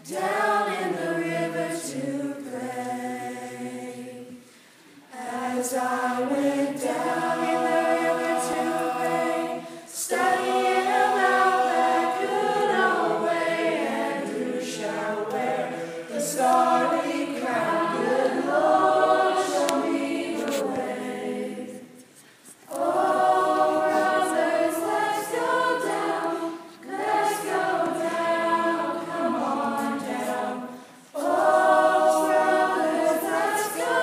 down in the river to pray. As I went down in the river to pray, studying about that good old way, and who shall wear the starry crown? Good Lord, show me the way. Oh, brothers, let's go down, come on down. Oh, brothers, let's go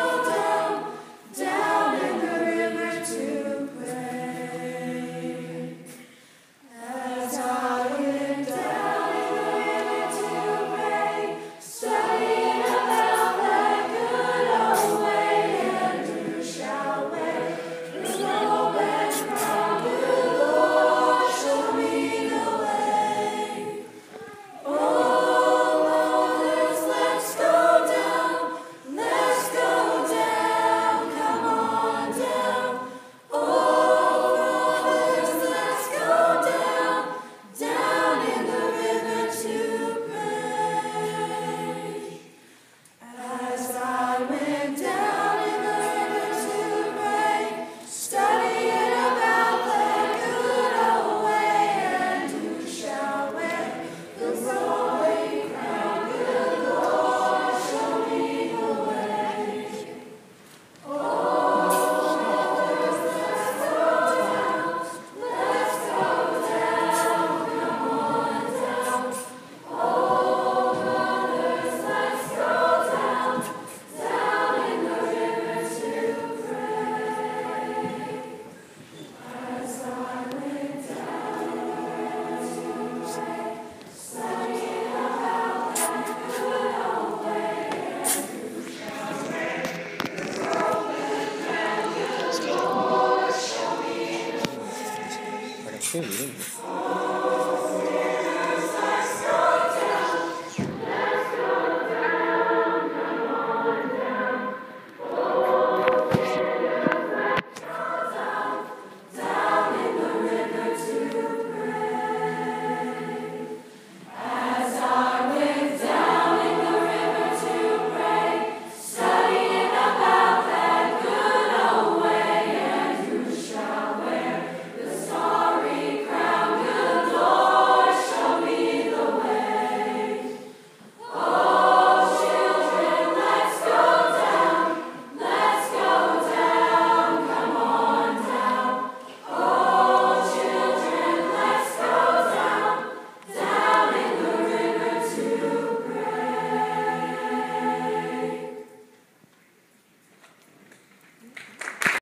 down in the river to pray. As I went down in the river to pray, studying about that good old way, and who shall wear the robe and crown? Good Lord, show me the way. Oh, brothers, let's go down, come on down. Oh, brothers, let's go down in the river to pray. As I went down in the river to pray, studying about that good old way, and who shall wear the royal crown? Good Lord, show me the way. Oh, brothers, let's go down, come on down. Oh, brothers, let's go down in the river to pray. As I went down in the river to pray, studying about that good old way, and who shall wear the robe and crown? Good Lord, show me the way.